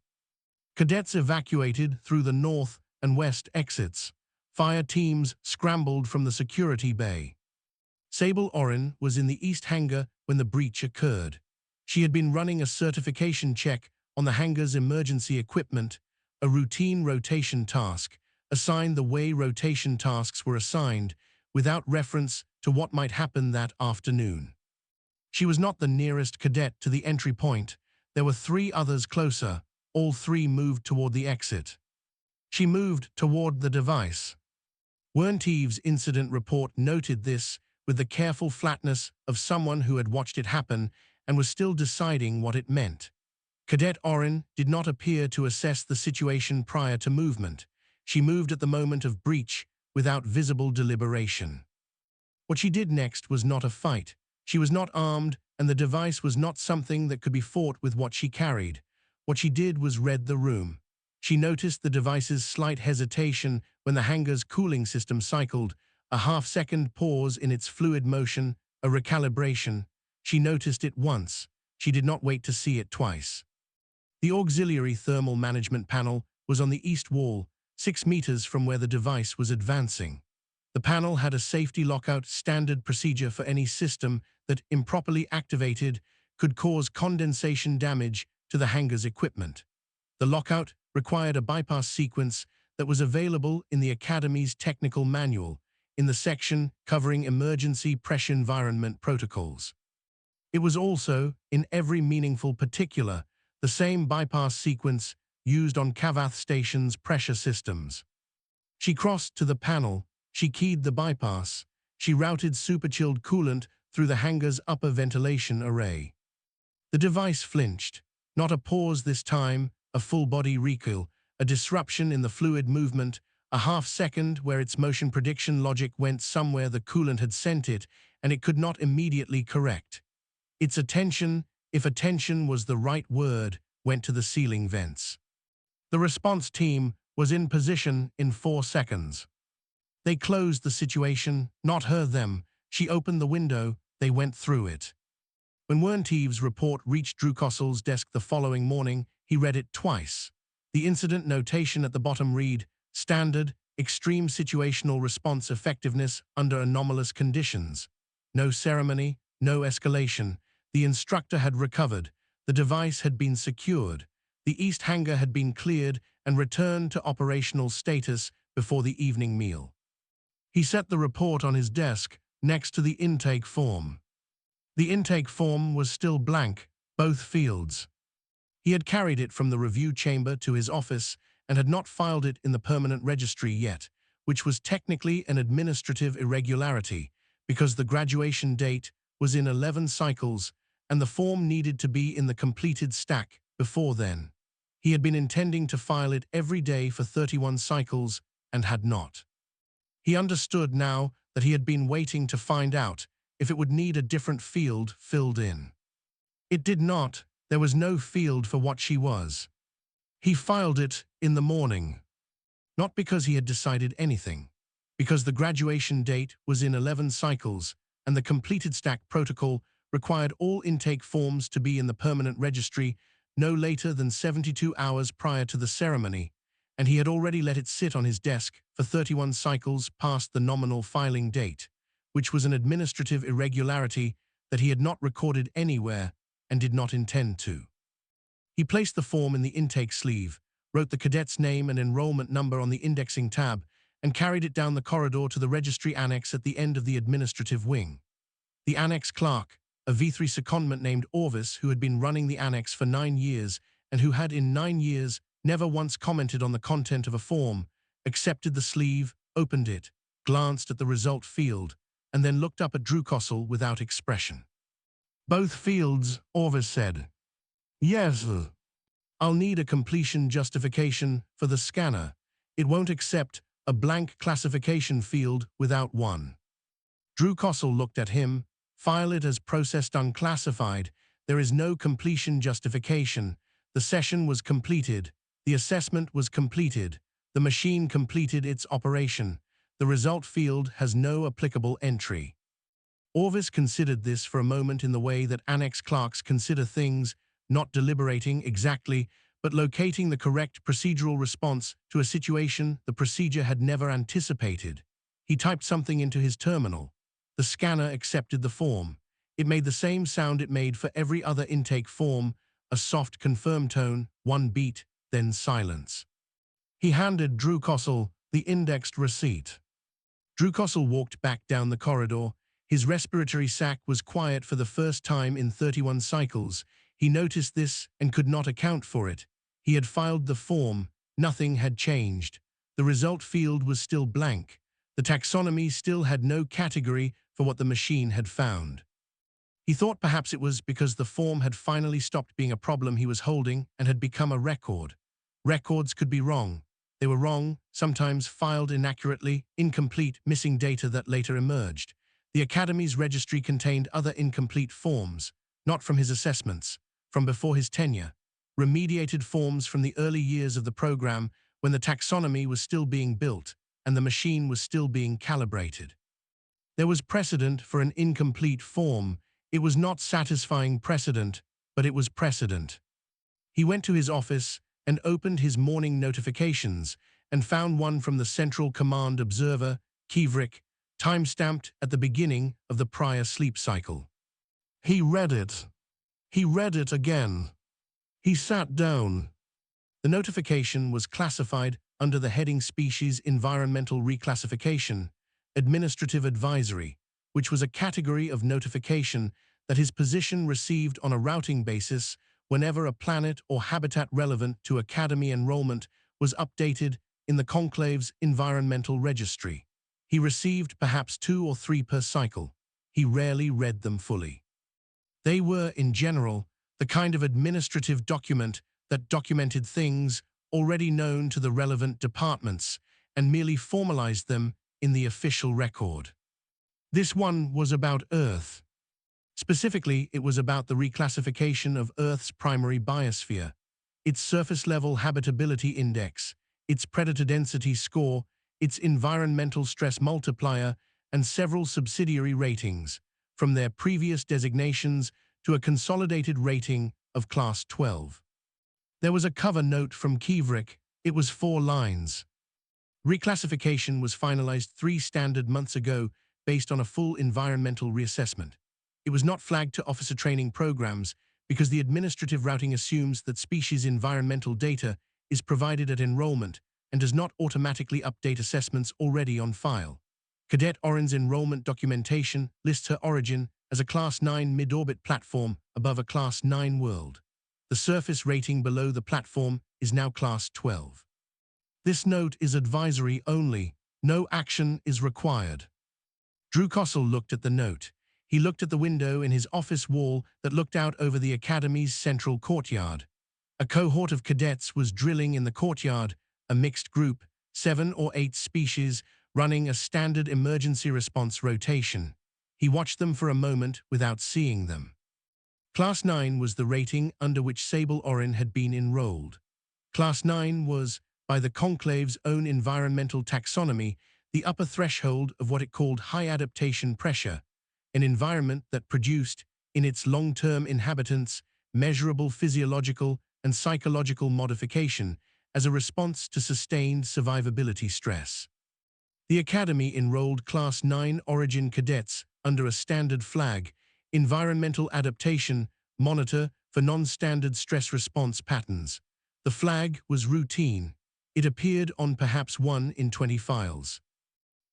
Cadets evacuated through the north and west exits. Fire teams scrambled from the security bay. Sable Oren was in the east hangar when the breach occurred. She had been running a certification check on the hangar's emergency equipment, a routine rotation task, assigned the way rotation tasks were assigned, without reference to what might happen that afternoon. She was not the nearest cadet to the entry point. There were 3 others closer. All 3 moved toward the exit. She moved toward the device. Wern Teeve's incident report noted this with the careful flatness of someone who had watched it happen and was still deciding what it meant. Cadet Oren did not appear to assess the situation prior to movement. She moved at the moment of breach without visible deliberation. What she did next was not a fight. She was not armed, and the device was not something that could be fought with what she carried. What she did was read the room. She noticed the device's slight hesitation when the hangar's cooling system cycled, a half-second pause in its fluid motion, a recalibration. She noticed it once. She did not wait to see it twice. The auxiliary thermal management panel was on the east wall, 6 meters from where the device was advancing. The panel had a safety lockout standard procedure for any system that, improperly activated, could cause condensation damage to the hangar's equipment. The lockout required a bypass sequence that was available in the Academy's technical manual, in the section covering emergency pressure environment protocols. It was also, in every meaningful particular, the same bypass sequence used on Kavath Station's pressure systems. She crossed to the panel. She keyed the bypass. She routed superchilled coolant through the hangar's upper ventilation array. The device flinched. Not a pause this time, a full-body recoil, a disruption in the fluid movement, a half-second where its motion prediction logic went somewhere the coolant had sent it, and it could not immediately correct. Its attention, if attention was the right word, went to the ceiling vents. The response team was in position in 4 seconds. They closed the situation, not her them. She opened the window, they went through it. When Wern Teeve's report reached Drew Kossel's desk the following morning, he read it twice. The incident notation at the bottom read, Standard, Extreme Situational Response Effectiveness under Anomalous Conditions. No ceremony, no escalation. The instructor had recovered. The device had been secured. The east hangar had been cleared and returned to operational status before the evening meal. He set the report on his desk next to the intake form. The intake form was still blank, both fields. He had carried it from the review chamber to his office and had not filed it in the permanent registry yet, which was technically an administrative irregularity because the graduation date was in 11 cycles and the form needed to be in the completed stack before then. He had been intending to file it every day for 31 cycles and had not. He understood now that he had been waiting to find out if it would need a different field filled in. It did not. There was no field for what she was. He filed it in the morning. Not because he had decided anything, because the graduation date was in 11 cycles and the completed stack protocol required all intake forms to be in the permanent registry no later than 72 hours prior to the ceremony, and he had already let it sit on his desk for 31 cycles past the nominal filing date, which was an administrative irregularity that he had not recorded anywhere and did not intend to. He placed the form in the intake sleeve, wrote the cadet's name and enrollment number on the indexing tab, and carried it down the corridor to the registry annex at the end of the administrative wing. The annex clerk, a V3 secondment named Orvis, who had been running the annex for 9 years and who had in 9 years never once commented on the content of a form, accepted the sleeve, opened it, glanced at the result field, and then looked up at Drew Kossel without expression. "Both fields," Orvis said. "Yes. I'll need a completion justification for the scanner. It won't accept a blank classification field without one." Drew Kossel looked at him. "File it as processed unclassified. There is no completion justification. The session was completed. The assessment was completed. The machine completed its operation. The result field has no applicable entry." Orvis considered this for a moment in the way that annex clerks consider things, not deliberating exactly, but locating the correct procedural response to a situation the procedure had never anticipated. He typed something into his terminal. The scanner accepted the form. It made the same sound it made for every other intake form, a soft confirm tone, 1 beat, then silence. He handed Drew Kossel the indexed receipt. Drew Kossel walked back down the corridor. His respiratory sac was quiet for the first time in 31 cycles. He noticed this and could not account for it. He had filed the form. Nothing had changed. The result field was still blank. The taxonomy still had no category for what the machine had found. He thought perhaps it was because the form had finally stopped being a problem he was holding and had become a record. Records could be wrong. They were wrong, sometimes filed inaccurately, incomplete, missing data that later emerged. The Academy's registry contained other incomplete forms, not from his assessments, from before his tenure, remediated forms from the early years of the program when the taxonomy was still being built and the machine was still being calibrated. There was precedent for an incomplete form. It was not satisfying precedent, but it was precedent. He went to his office and opened his morning notifications and found one from the Central Command Observer, Kivrik, time-stamped at the beginning of the prior sleep cycle. He read it. He read it again. He sat down. The notification was classified under the heading Species Environmental Reclassification, Administrative Advisory, which was a category of notification that his position received on a routing basis whenever a planet or habitat relevant to Academy enrollment was updated in the Conclave's environmental registry. He received perhaps 2 or 3 per cycle. He rarely read them fully. They were, in general, the kind of administrative document that documented things already known to the relevant departments and merely formalized them in the official record. This one was about Earth. Specifically, it was about the reclassification of Earth's primary biosphere, its surface-level habitability index, its predator density score, its environmental stress multiplier, and several subsidiary ratings, from their previous designations to a consolidated rating of Class 12. There was a cover note from Kivrik. It was 4 lines. Reclassification was finalized 3 standard months ago based on a full environmental reassessment. It was not flagged to officer training programs because the administrative routing assumes that species environmental data is provided at enrollment and does not automatically update assessments already on file. Cadet Oren's enrollment documentation lists her origin as a Class 9 mid-orbit platform above a Class 9 world. The surface rating below the platform is now Class 12. This note is advisory only. No action is required. Drew Kossel looked at the note. He looked at the window in his office wall that looked out over the Academy's central courtyard. A cohort of cadets was drilling in the courtyard, a mixed group, 7 or 8 species, running a standard emergency response rotation. He watched them for a moment without seeing them. Class 9 was the rating under which Sable Oren had been enrolled. Class 9 was, by the Conclave's own environmental taxonomy, the upper threshold of what it called high adaptation pressure, an environment that produced, in its long-term inhabitants, measurable physiological and psychological modification as a response to sustained survivability stress. The Academy enrolled Class 9 Origin cadets under a standard flag, Environmental Adaptation Monitor for non-standard stress response patterns. The flag was routine. It appeared on perhaps 1 in 20 files.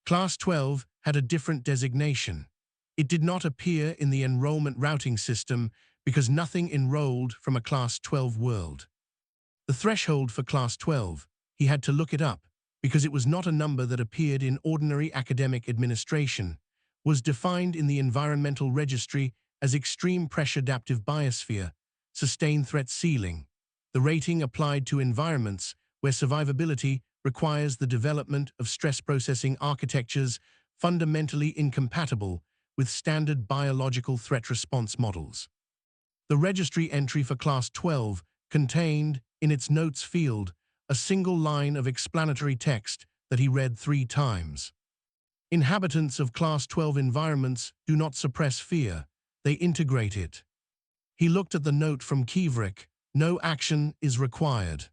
Class 12 had a different designation. It did not appear in the enrollment routing system because nothing enrolled from a Class 12 world. The threshold for Class 12, he had to look it up because it was not a number that appeared in ordinary academic administration, was defined in the Environmental Registry as Extreme Pressure Adaptive Biosphere, Sustained Threat Ceiling. The rating applied to environments where survivability requires the development of stress processing architectures fundamentally incompatible with standard biological threat response models. The registry entry for Class 12 contained, in its notes field, a single line of explanatory text that he read 3 times. Inhabitants of Class 12 environments do not suppress fear, they integrate it. He looked at the note from Kivrik. No action is required.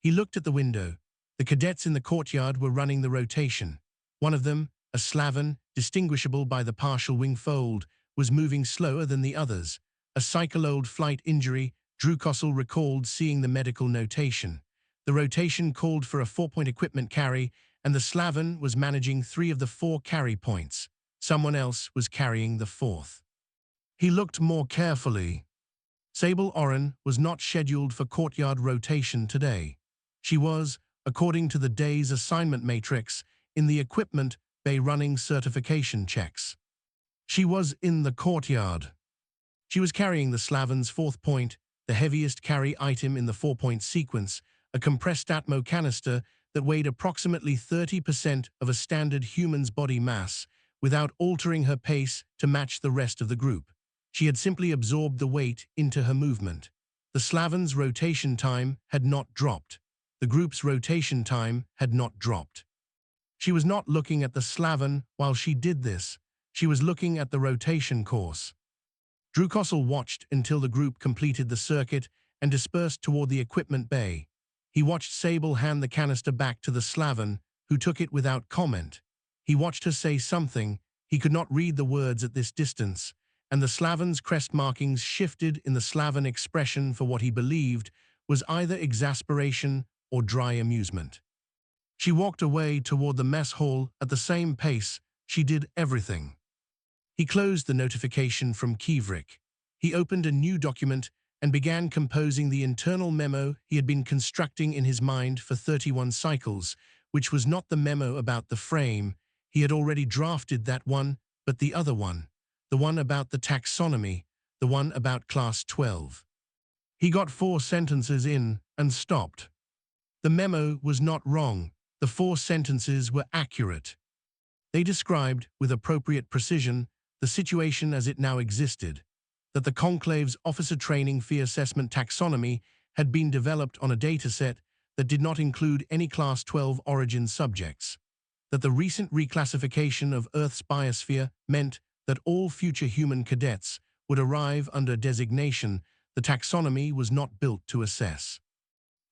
He looked at the window. The cadets in the courtyard were running the rotation. One of them, a Slaven, distinguishable by the partial wing fold, was moving slower than the others. A cycloid flight injury, Drew Kossel recalled seeing the medical notation. The rotation called for a 4-point equipment carry, and the Slaven was managing 3 of the 4 carry points. Someone else was carrying the 4th. He looked more carefully. Sable Oren was not scheduled for courtyard rotation today. She was, according to the day's assignment matrix, in the equipment bay running certification checks. She was in the courtyard. She was carrying the Slaven's 4th point, the heaviest carry item in the 4-point sequence, a compressed Atmo canister that weighed approximately 30% of a standard human's body mass, without altering her pace to match the rest of the group. She had simply absorbed the weight into her movement. The Slaven's rotation time had not dropped. The group's rotation time had not dropped. She was not looking at the Slaven while she did this. She was looking at the rotation course. Drew Kossel watched until the group completed the circuit and dispersed toward the equipment bay. He watched Sable hand the canister back to the Slaven, who took it without comment. He watched her say something. He could not read the words at this distance, and the Slaven's crest markings shifted in the Slaven expression for what he believed was either exasperation or dry amusement. She walked away toward the mess hall at the same pace she did everything. He closed the notification from Kivrik. He opened a new document and began composing the internal memo he had been constructing in his mind for 31 cycles, which was not the memo about the frame. He had already drafted that one, but the other one, the one about the taxonomy, the one about Class 12. He got 4 sentences in and stopped. The memo was not wrong. The 4 sentences were accurate. They described, with appropriate precision, the situation as it now existed, that the Conclave's officer training fee assessment taxonomy had been developed on a dataset that did not include any Class 12 origin subjects, that the recent reclassification of Earth's biosphere meant that all future human cadets would arrive under designation the taxonomy was not built to assess,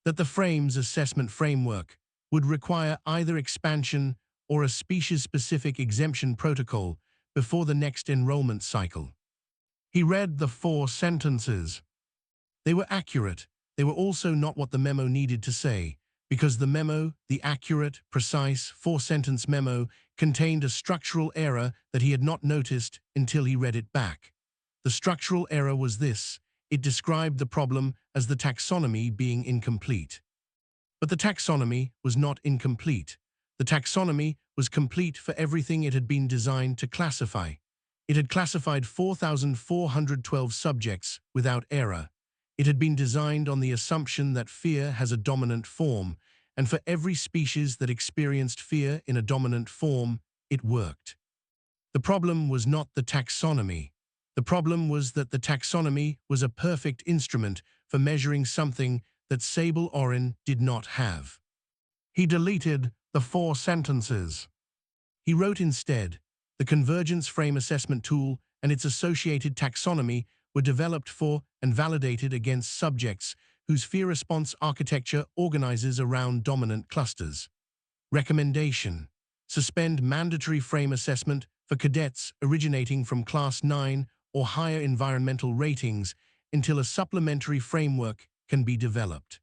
that the frame's assessment framework would require either expansion or a species-specific exemption protocol before the next enrollment cycle. He read the 4 sentences. They were accurate. They were also not what the memo needed to say, because the memo, the accurate, precise, four-sentence memo, contained a structural error that he had not noticed until he read it back. The structural error was this: it described the problem as the taxonomy being incomplete. But the taxonomy was not incomplete. The taxonomy was complete for everything it had been designed to classify. It had classified 4,412 subjects without error. It had been designed on the assumption that fear has a dominant form, and for every species that experienced fear in a dominant form, it worked. The problem was not the taxonomy. The problem was that the taxonomy was a perfect instrument for measuring something that Sable Orin did not have. He deleted the 4 sentences. He wrote instead, the convergence frame assessment tool and its associated taxonomy were developed for and validated against subjects whose fear response architecture organizes around dominant clusters. Recommendation: suspend mandatory frame assessment for cadets originating from Class 9 or higher environmental ratings until a supplementary framework can be developed.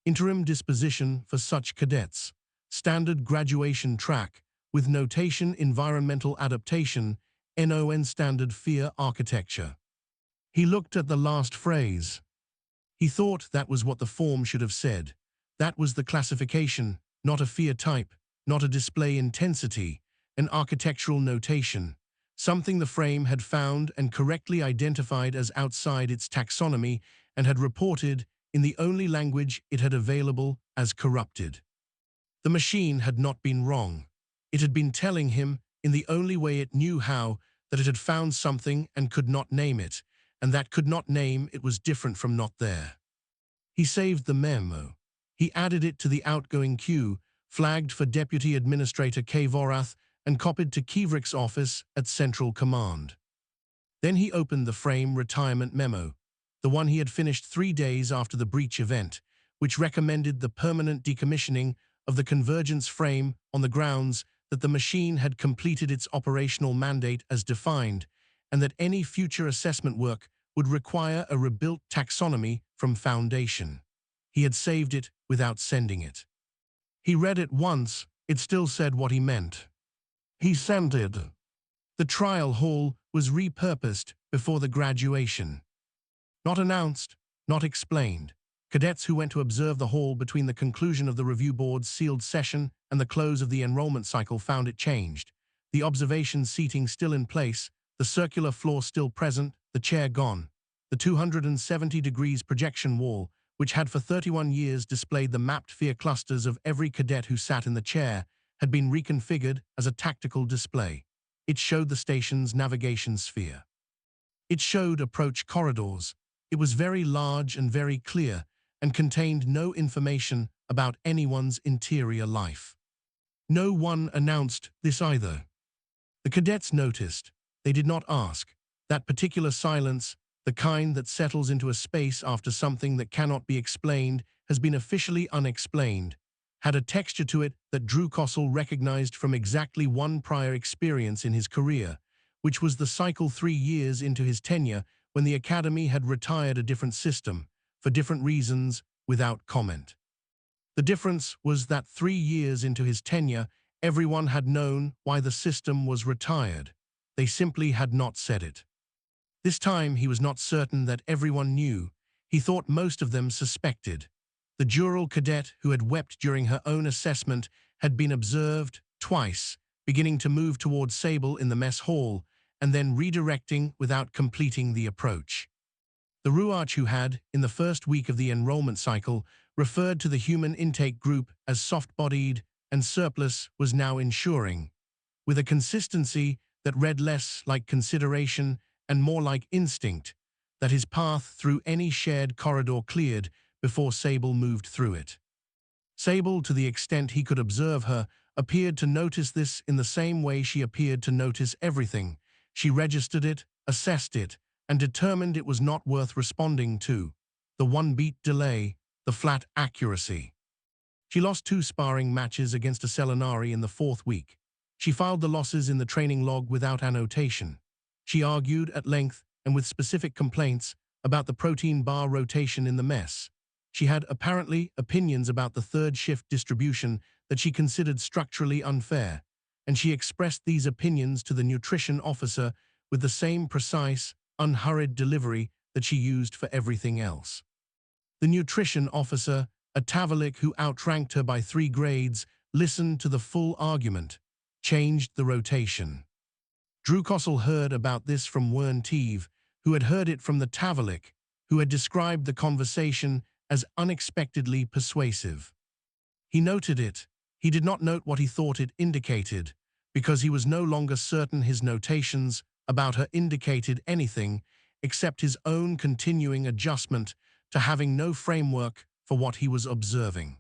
Interim disposition for such cadets: standard graduation track with notation environmental adaptation, NON standard fear architecture. He looked at the last phrase. He thought that was what the form should have said. That was the classification, not a fear type, not a display intensity, an architectural notation, something the frame had found and correctly identified as outside its taxonomy and had reported in the only language it had available as corrupted. The machine had not been wrong. It had been telling him, in the only way it knew how, that it had found something and could not name it, and that could not name it was different from not there. He saved the memo. He added it to the outgoing queue, flagged for Deputy Administrator K. Vorath, and copied to Kivrick's office at Central Command. Then he opened the frame retirement memo, the one he had finished 3 days after the breach event, which recommended the permanent decommissioning of the convergence frame on the grounds that the machine had completed its operational mandate as defined, and that any future assessment work would require a rebuilt taxonomy from foundation. He had saved it without sending it. He read it once, it still said what he meant. He sent it. The trial hall was repurposed before the graduation. Not announced, not explained. Cadets who went to observe the hall between the conclusion of the review board's sealed session and the close of the enrollment cycle found it changed. The observation seating still in place, the circular floor still present, the chair gone. The 270 degrees projection wall, which had for 31 years displayed the mapped fear clusters of every cadet who sat in the chair, had been reconfigured as a tactical display. It showed the station's navigation sphere. It showed approach corridors. It was very large and very clear, and contained no information about anyone's interior life. No one announced this either. The cadets noticed. They did not ask. That particular silence, the kind that settles into a space after something that cannot be explained has been officially unexplained, had a texture to it that Drew Kossel recognized from exactly one prior experience in his career, which was the cycle 3 years into his tenure when the Academy had retired a different system, for different reasons, without comment. The difference was that 3 years into his tenure, everyone had known why the system was retired. They simply had not said it. This time he was not certain that everyone knew. He thought most of them suspected. The Jural cadet who had wept during her own assessment had been observed twice, beginning to move towards Sable in the mess hall, and then redirecting without completing the approach. The Ruach who had, in the first week of the enrollment cycle, referred to the human intake group as soft-bodied and surplus was now ensuring, with a consistency that read less like consideration and more like instinct, that his path through any shared corridor cleared before Sable moved through it. Sable, to the extent he could observe her, appeared to notice this in the same way she appeared to notice everything. She registered it, assessed it, and determined it was not worth responding to. The one-beat delay, the flat accuracy. She lost 2 sparring matches against a Selinari in the 4th week. She filed the losses in the training log without annotation. She argued at length and with specific complaints about the protein bar rotation in the mess. She had apparently opinions about the third shift distribution that she considered structurally unfair, and she expressed these opinions to the nutrition officer with the same precise, unhurried delivery that she used for everything else. The nutrition officer, a Tavalic who outranked her by 3 grades, listened to the full argument, changed the rotation. Drew Kossel heard about this from Wern Teve, who had heard it from the Tavalic, who had described the conversation as unexpectedly persuasive. He noted it. He did not note what he thought it indicated, because he was no longer certain his notations about her indicated anything except his own continuing adjustment to having no framework for what he was observing.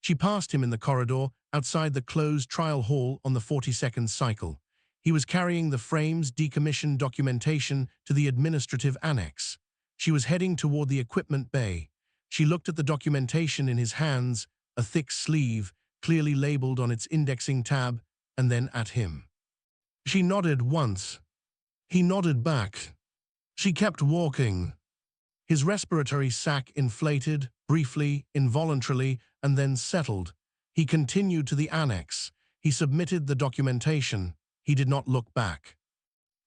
She passed him in the corridor outside the closed trial hall on the 42nd cycle. He was carrying the frame's decommissioned documentation to the administrative annex. She was heading toward the equipment bay. She looked at the documentation in his hands, a thick sleeve, clearly labeled on its indexing tab, and then at him. She nodded once. He nodded back. She kept walking. His respiratory sac inflated, briefly, involuntarily, and then settled. He continued to the annex. He submitted the documentation. He did not look back.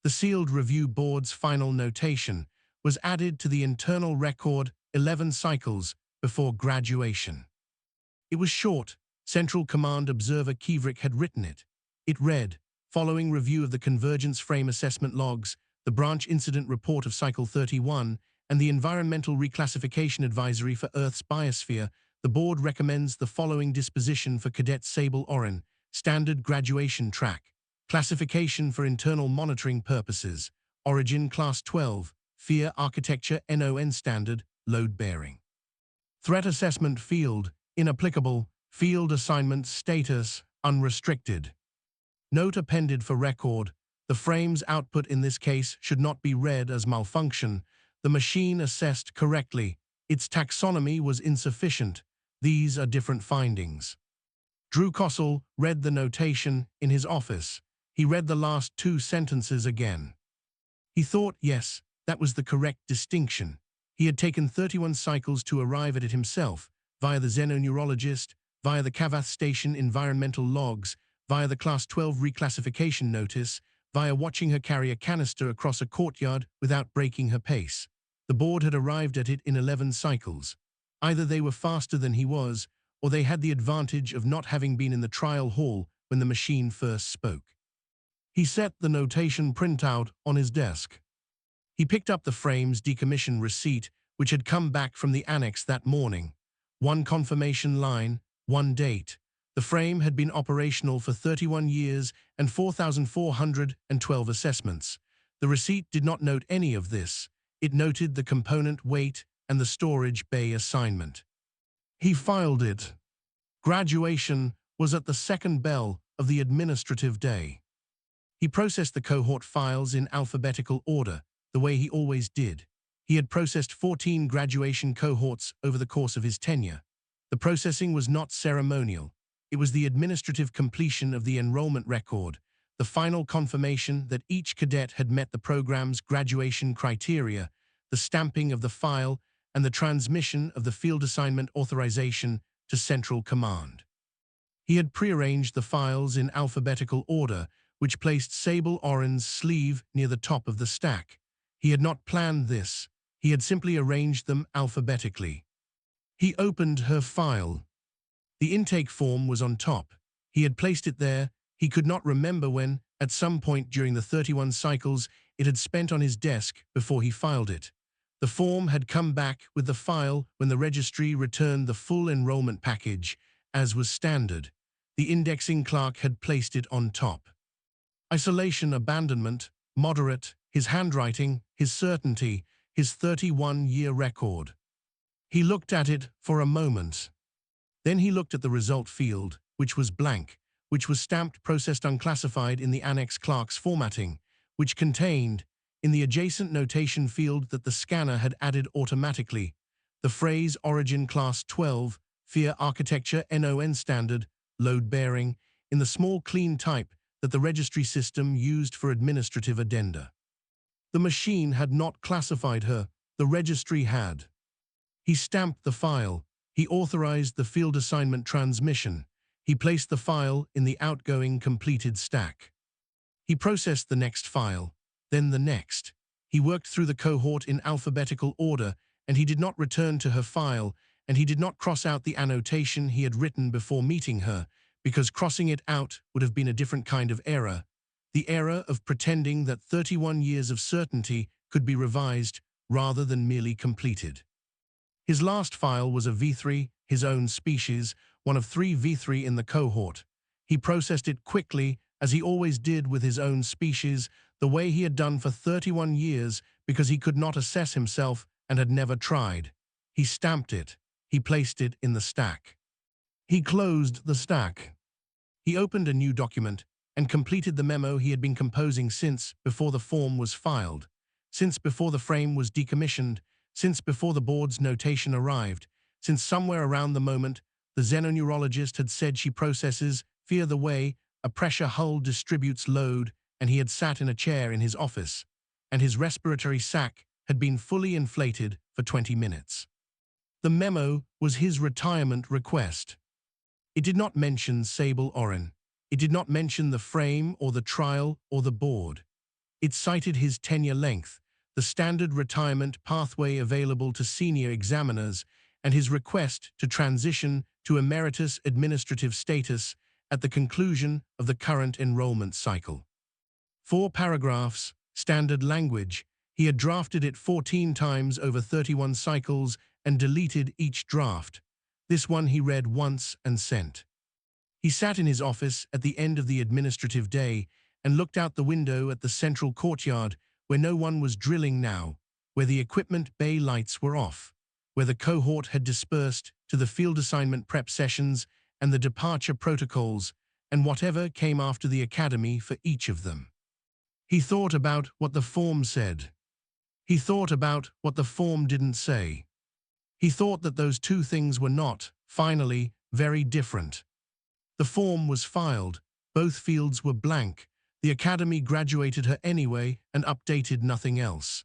The sealed review board's final notation was added to the internal record 11 cycles before graduation. It was short. Central Command Observer Kivrik had written it. It read, following review of the Convergence Frame Assessment Logs, the Branch Incident Report of Cycle 31, and the Environmental Reclassification Advisory for Earth's Biosphere, the Board recommends the following disposition for Cadet Sable Orin: Standard Graduation Track, Classification for Internal Monitoring Purposes, Origin Class 12, FEAR Architecture NON Standard, Load Bearing. Threat Assessment Field, Inapplicable, Field Assignment Status, Unrestricted. Note appended for record: the frame's output in this case should not be read as malfunction. The machine assessed correctly. Its taxonomy was insufficient. These are different findings. Drew Kossel read the notation in his office. He read the last 2 sentences again. He thought, yes, that was the correct distinction. He had taken 31 cycles to arrive at it himself, via the xenoneurologist, via the Kavath Station environmental logs, via the Class 12 reclassification notice, via watching her carry a canister across a courtyard without breaking her pace. The Board had arrived at it in 11 cycles. Either they were faster than he was, or they had the advantage of not having been in the trial hall when the machine first spoke. He set the notation printout on his desk. He picked up the frame's decommission receipt, which had come back from the annex that morning. 1 confirmation line, 1 date. The frame had been operational for 31 years and 4,412 assessments. The receipt did not note any of this. It noted the component weight and the storage bay assignment. He filed it. Graduation was at the second bell of the administrative day. He processed the cohort files in alphabetical order, the way he always did. He had processed 14 graduation cohorts over the course of his tenure. The processing was not ceremonial. It was the administrative completion of the enrollment record, the final confirmation that each cadet had met the program's graduation criteria, the stamping of the file, and the transmission of the field assignment authorization to Central Command. He had prearranged the files in alphabetical order, which placed Sable Orin's sleeve near the top of the stack. He had not planned this. He had simply arranged them alphabetically. He opened her file. The intake form was on top. He had placed it there. He could not remember when, at some point during the 31 cycles, it had spent on his desk before he filed it. The form had come back with the file when the registry returned the full enrollment package, as was standard. The indexing clerk had placed it on top. Isolation abandonment, moderate, his handwriting, his certainty, his 31-year record. He looked at it for a moment. Then he looked at the result field, which was blank, which was stamped processed unclassified in the annex clerk's formatting, which contained, in the adjacent notation field that the scanner had added automatically, the phrase Origin Class 12, FEAR Architecture NON Standard, Load Bearing, in the small clean type that the registry system used for administrative addenda. The machine had not classified her, The registry had. He stamped the file. He authorized the field assignment transmission. He placed the file in the outgoing completed stack. He processed the next file, then the next. He worked through the cohort in alphabetical order, and he did not return to her file, and he did not cross out the annotation he had written before meeting her, because crossing it out would have been a different kind of error. The error of pretending that 31 years of certainty could be revised rather than merely completed. His last file was a V3, his own species, one of 3 V3 in the cohort. He processed it quickly, as he always did with his own species, the way he had done for 31 years because he could not assess himself and had never tried. He stamped it. He placed it in the stack. He closed the stack. He opened a new document and completed the memo he had been composing since before the form was filed, since before the frame was decommissioned, since before the board's notation arrived, since somewhere around the moment the xenoneurologist had said she processes fear the way a pressure hull distributes load, and he had sat in a chair in his office, and his respiratory sac had been fully inflated for 20 minutes. The memo was his retirement request. It did not mention Sable Oren. It did not mention the frame or the trial or the board. It cited his tenure length, the standard retirement pathway available to senior examiners, and his request to transition to emeritus administrative status at the conclusion of the current enrollment cycle. 4 paragraphs, standard language. He had drafted it 14 times over 31 cycles and deleted each draft. This one he read once and sent. He sat in his office at the end of the administrative day and looked out the window at the central courtyard where no one was drilling now, where the equipment bay lights were off, where the cohort had dispersed to the field assignment prep sessions and the departure protocols, and whatever came after the academy for each of them. He thought about what the form said. He thought about what the form didn't say. He thought that those 2 things were not, finally, very different. The form was filed. Both fields were blank. The academy graduated her anyway and updated nothing else.